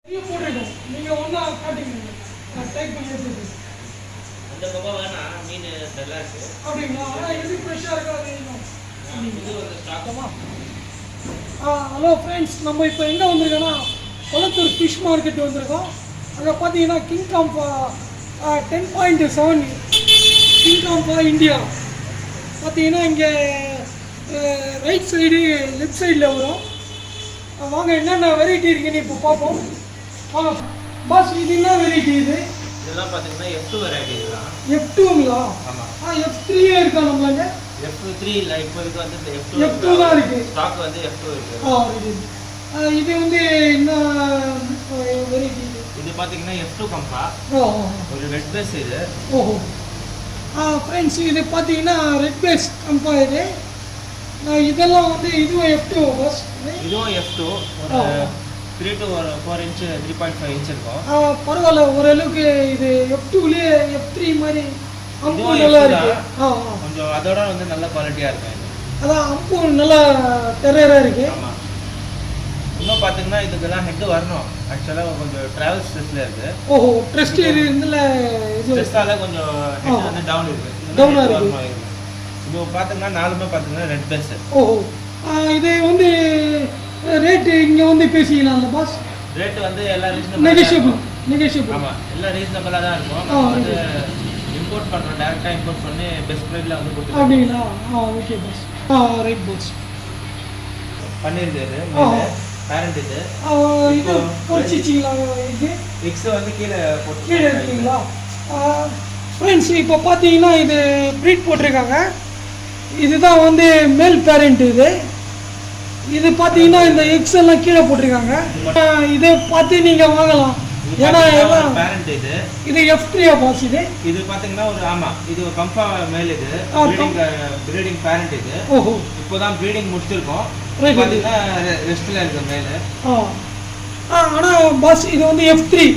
போட்டுருக்கோம். நீங்கள் ஒன்றா காட்டுங்க, நான் டைப் பண்ணி எடுத்துருக்கேன். அந்த பக்கம் வேணாம், மீன் நல்லா இருக்குது அப்படிங்களா? ஆனால் எது ஃப்ரெஷ்ஷாக இருக்காது இது ஒரு ஸ்டாக்கமா. ஹலோ ஃப்ரெண்ட்ஸ், நம்ம இப்போ எங்கே வந்திருக்கோன்னா கொளத்தூர் ஃபிஷ் மார்க்கெட் வந்திருக்கோம். அங்கே பார்த்தீங்கன்னா கிங் காம்பா 10.7 கிங் காம்பா இந்தியா பார்த்தீங்கன்னா இங்கே ரைட் சைடு லெஃப்ட் சைடில் வரும். வாங்க என்னென்ன வெரைட்டி இருக்குன்னு இப்போ பார்ப்போம். வாங்க பாஸ், இது என்ன வெரைட்டி? இதெல்லாம் பார்த்தீங்கன்னா F2 வெரைட்டி தான். F2ங்களா? ஆமாம். F3 இருக்கா நம்மளுக்கு? F3 இல்லை, இப்போதைக்கு வந்து இந்த F2 தான் இருக்குது. ஸ்டாக் வந்து F2 இருக்குது. இது வந்து என்ன வெரைட்டி? இது பார்த்தீங்கன்னா F2 கம்பா, ஒரு ரெட் பேஸ் இது. ஓஹோ ஃப்ரெண்ட்ஸ், இது பார்த்தீங்கன்னா ரெட் பேஸ் கம்பா இது. இதெல்லாம் வந்து இதுவும் F2 பஸ். இதுவும் F2 ஒரு 3 to 4 inch 3.5 inch இருக்கும். பரவாயில்ல, ஓரளவுக்கு இது F2லேயே F3 மாதிரி அம்பு நல்லா இருக்கு. கொஞ்சம் அதோட வந்து நல்ல குவாலிட்டியாக இருக்கும். அதான் அம்பு நல்லா டெரராக இருக்கு. ஆமாம். இன்னும் பார்த்தீங்கன்னா இதுக்கெல்லாம் ஹெட் வரணும். ஆக்சுவலாக கொஞ்சம் ட்ராவல் ஸ்ட்ரெஸ்ல இருக்குது. ஓஹோ, ட்ரெஸ்ட் இருந்துல இது ஸ்ட்ரெஸ்ஸால் கொஞ்சம் ஹெட் வந்து டவுன் இருக்குது. டவுனாக இருக்கு. இப்போ பார்த்தீங்கன்னா நாலுமே பார்த்தீங்கன்னா ரெட் பேஸ். ஓஹோ, இது வந்து ரேட்டு இங்கே வந்து பேசிக்கலாம்ல பாஸ்? ரேட்டு வந்து எல்லா நெகோஷியபிள். ஆமாம், எல்லாம் ரீசனபிளாக தான் இருக்கும். நம்ம வந்து இம்போர்ட் பண்ணுறோம், டேரெக்டாக இம்போர்ட் பண்ணி பெஸ்ட் ப்ரைஸில் வந்து கொடுத்துருவோம். அப்படிங்களா? Okay boss. Right boss. பண்ணியிருக்காரு பேரண்ட். இது பொறிச்சிச்சிங்களா? இது எக்ஸ் வந்து கீழே இருக்குங்களா? ஃப்ரெண்ட்ஸ், இப்போ பார்த்தீங்கன்னா இது ப்ரீட் போட்டிருக்காங்க. இதுதான் வந்து மேல் பேரண்ட். இது பார்த்தீங்கன்னா இந்த எக்ஸ் எல்லாம் கீழே போட்டிருக்காங்க. இதை பார்த்து நீங்கள் வாங்கலாம். ஏன்னா பேரண்ட் இது F3 பாஸ். இது பார்த்தீங்கன்னா ஒரு இது ஒரு கம்பா மேல். இது ப்ரீடிங் பேரண்ட். இது ஓஹோ, இப்போதான் ப்ரீடிங் முடிச்சிருக்கோம். பார்த்தீங்கன்னா ரெஸ்ட்டில் இருக்க மேல். ஆனால் பாஸ் இது வந்து F3.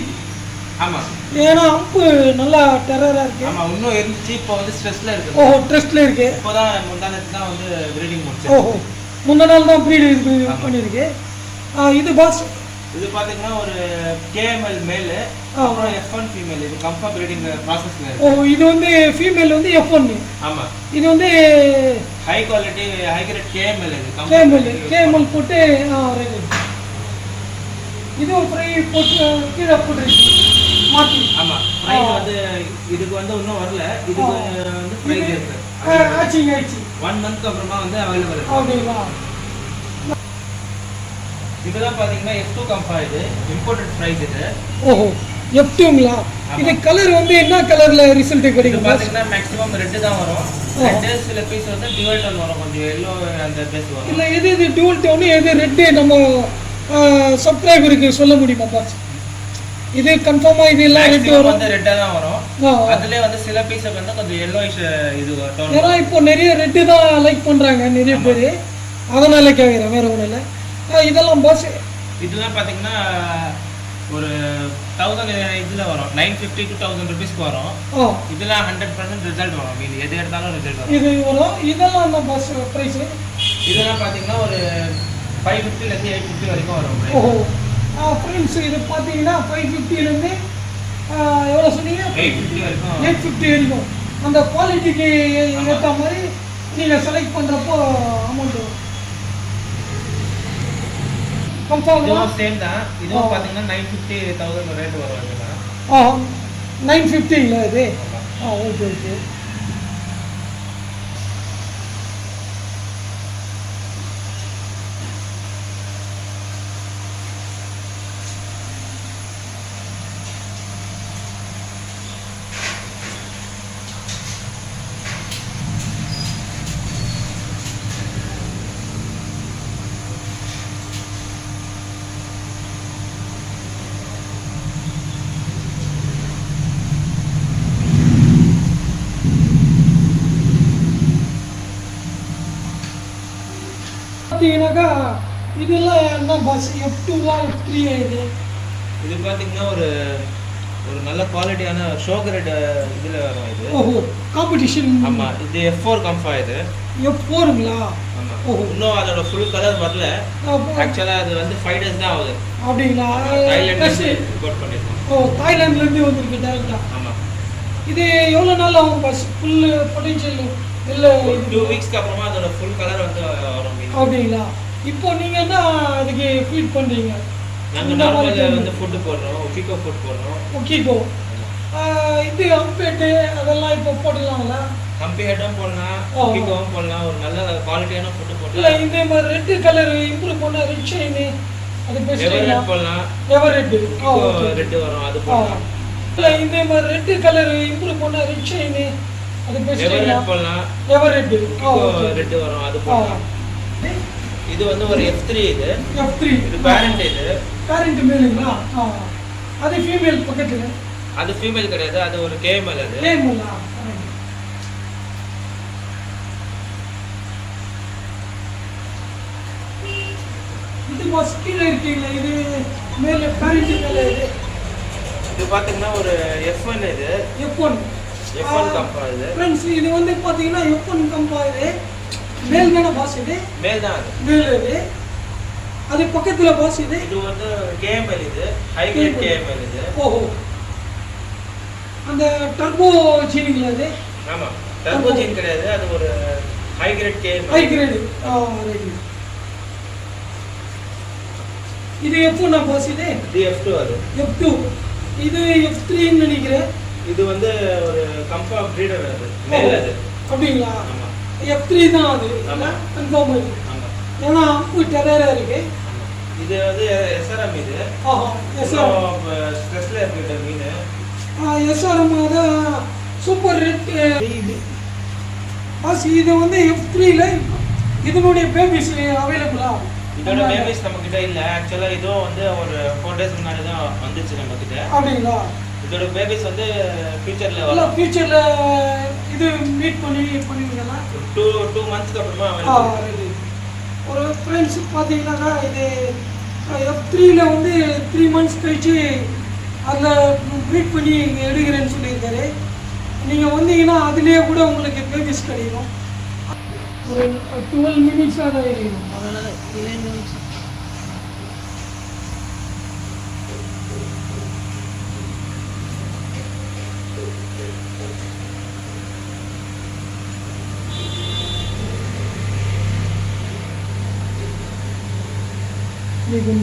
ஆமாம், ஏன்னா அம்பு நல்லா டெரராக இருக்கு. ஆமாம், இன்னும் இருந்துச்சு. இப்போ வந்து ஸ்ட்ரெஸ்ல இருக்கு. ஓஹோ, ட்ரெஸ்ட்ல இருக்கு. இப்போதான் முந்தானத்து தான் வந்து ப்ரீடிங் முடிச்சு. ஓஹோ, முந்தின நாள் தான் ப்ரீட் இது பண்ணியிருக்கு. இது பாஸ் இது பார்த்தீங்கன்னா ஒரு KML மேல், அப்புறம் F1 ஃபீமேல். இது கம்பா ப்ரீடிங் ப்ராசஸ்ல இருக்கு. ஓ, இது வந்து ஃபீமேல் வந்து F1. ஆமாம், இது வந்து high quality high grade KML. இது KML போட்டு இது ஒரு ஃப்ரை போட்டு கீழே போட்டுருக்கு மாற்றி. ஆமாம், ப்ரைஸ் வந்து இதுக்கு வந்து இன்னும் வரல. இதுக்கு வந்து ப்ரைஸ் இருக்கு. ஆயிடுச்சு 1 month அப்புறமா வந்து அவைலபிள் இருக்கு. அப்படிங்களா? இதெல்லாம் பார்த்தீங்கன்னா F2 கம்பா. இது இம்போர்ட்டட் ப்ரைஸ். இது ஓஹோ, F2ங்களா? இது கலர் வந்து என்ன கலர்ல ரிசல்ட் கிடைக்கும்? பார்த்தீங்கன்னா மேக்ஸிமம் ரெட் தான் வரும். ரெட் சில பீஸ் வந்து டியூவல் டோன் வரும், கொஞ்சம் எல்லோ அந்த பேஸ் வரும். இல்லை, எது டியூவல் டோன், எது ரெட்டு நம்ம சப்ஸ்கிரைபருக்கு சொல்ல முடியுமா பாஸ்? இது கன்ஃபார்மா இது எல்லாம் ரெட் வரும். வந்து ரெட்டா தான் வரும். அதுலயே வந்து சில பீஸ் வந்து கொஞ்சம் yellowish இது டோன். ஏன்னா இப்போ நிறைய ரெட் தான் லைக் பண்றாங்க நிறைய பேர், அதனால கேக்குறேன், வேற ஒண்ணும் இல்ல. இதெல்லாம் பாஸ் இதெல்லாம் பாத்தீங்கன்னா ஒரு 1000 இதுல வரும். 950 to 1000 ரூபீஸ்க்கு வரும். இதெல்லாம் 100% ரிசல்ட் வரும். இது எது எடுத்தாலும் ரிசல்ட் வரும். இது வரும். இதெல்லாம் என்ன பாஸ் பிரைஸ்? இதெல்லாம் பாத்தீங்கன்னா ஒரு 550 ல இருந்து 850 வரைக்கும் வரும். ஓஹோ ஃப்ரெண்ட்ஸ், இது பார்த்தீங்கன்னா 550 ல இருந்து எவ்வளோ சொன்னீங்க? 850 வரைக்கும். 850 வரைக்கும். அந்த குவாலிட்டிக்கு ஏற்ற மாதிரி நீங்கள் செலக்ட் பண்ணுறப்போ அமௌண்ட் வரும். இதுவும் சேம் தான். இதுவும் பார்த்தீங்கன்னா 950,000 ரேட் வரும். 950ங்களா இது? Okay okay. பார்த்தீங்கன்னாக்கா இதெல்லாம் என்ன பாஸ்? F2 F3 இது பார்த்தீங்கன்னா ஒரு ஒரு நல்ல குவாலிட்டியான ஷோ கிரேட் இதில் வரும். இது ஓஹோ, காம்படிஷன். ஆமாம், இது F4 கம்பா. இது F4ங்களா? ஆமா. ஓஹோ. இன்னும் அதோட ஃபுல் கலர் வரல. அப்போ ஆக்சுவலா அது வந்து 5 days தான் ஆகுது. அப்படிங்களா? தாய்லாந்துல Fresh. இருந்து இம்போர்ட் பண்ணிருக்கோம். ஓ, தாய்லாந்துலேருந்து வந்திருக்கு டேரெக்டாக. ஆமா. இது எவ்வளோ நாள் ஆகும் பஸ் ஃபுல் பொட்டென்ஷியல் இல்லை? 2 வீக்ஸ்க்கு அப்புறமா அதோட ஃபுல் கலர் வந்து வரும் மீன். அப்படிங்களா? இப்போ நீங்கள் என்ன அதுக்கு ஃபீட் பண்ணுறீங்க? நாங்க நார்மல் வந்து ஃபுட் போடுறோம், ஒக்கிகோ ஃபுட் போடுறோம். ஓகேக்கோ. இது அம்பேட்டு அதெல்லாம் இப்போ போடலாங்களா? கம்பி ஹெட்டும் போடலாம், ஓ. ஒக்கிகோவும் போடலாம். ஒரு நல்ல குவாலிட்டியான ஃபுட் இல்லை போடலாம். இந்த மாதிரி ரெட்டு கலர் இம்ப்ரூவ் பண்ண ரெட் ஷைனு அது பெஸ்ட்டுங்களா? எவர்ரெட் போடலாம். எவர் ரெட்டு. ஒக்கிகோ ரெட் வரும், அது போடலாம். இல்லை இந்த மாதிரி ரெட்டு கலர் இம்ப்ரூவ் பண்ண ரெட் ஷைனு அது பெஸ்ட்டுங்களா? எவர்ரெட் போடலாம். எவர் ரெட்டு. ஒக்கிகோ ரெட் வரும், அது போடலாம். இது வந்து ஒரு F3 இது. F3. இது பேரண்ட் இது. பேரண்ட் மேலுங்களா? அது ஃபீமேல் பக்கத்தில். அது ஃபீமேல் கிடையாது, அது ஒரு கேஎம்எல் அது. கேமுங்களா? இது பஸ் கீழே இருக்கீங்களா? இது மேலே பேரண்ட் மேலே இது இது பாத்தீங்கன்னா ஒரு F1 இது. F1. F1 கம்பா இது. ஃப்ரெண்ட்ஸ் இது வந்து பார்த்தீங்கன்னா F1 கம்பா இது மேல் தானே பாஸ் இது? மேல் தான் அது. மேல் இது. அது பக்கத்தில் பாஸ் இது. இது வந்து கேஎம்எல் இது. ஹை கிரேட் கேஎம்எல் இது. ஓஹோ. அந்த டர்போ ஜீனிங்களா அது? ஆமா. டர்போ ஜீன் கிடையாது, அது ஒரு high grade KML. High grade. Right. இது F1 பாஸ் இது? இது F2 அது. F2. இது F3ன்னு நினைக்கிறேன். இது வந்து ஒரு கம்பா பிரீடர் அது. மேல் அது. அப்படிங்களா? ஆமா. F3 தான் அது. ஆமா. கன்ஃபார்ம் இது. ஆமா. ஏன்னா அம்பு டெரரா இருக்கு. இது வந்து SRM இது. ஆஹா. எஸ்ஆர். ஸ்ட்ரெஸ்ல இருக்கிற மீன். எஸ்ஆர்எம் தான் சூப்பர் ரெட் இது. பாஸ் இது வந்து F3ல இதனுடைய பேபிஸ் அவைலபிளா? இதோட பேபிஸ் நம்ம கிட்ட இல்ல. ஆக்சுவலா இதுவும் வந்து ஒரு 4 days முன்னாடி தான் வந்துச்சு நம்ம கிட்ட. அப்படிங்களா? இதோட பேபிஸ் வந்து ஃபியூச்சர்ல இல்ல வரும். ஃபியூச்சர்ல இது மீட் பண்ணுவீங்களா? 2 monthsக்கு அப்புறமா available. ஒரு ஃப்ரெண்ட்ஸ் பார்த்தீங்கன்னா இது F3ல வந்து 3 months கழிச்சு அதில் ப்ரீட் பண்ணி எடுக்கிறேன்னு சொல்லியிருக்காரு. நீங்கள் வந்தீங்கன்னா அதுலேயே கூட உங்களுக்கு பேபிஸ் கிடைக்கும். ஒரு 12 minutes தான் இருக்கும். அதனால் 11 minutes. இது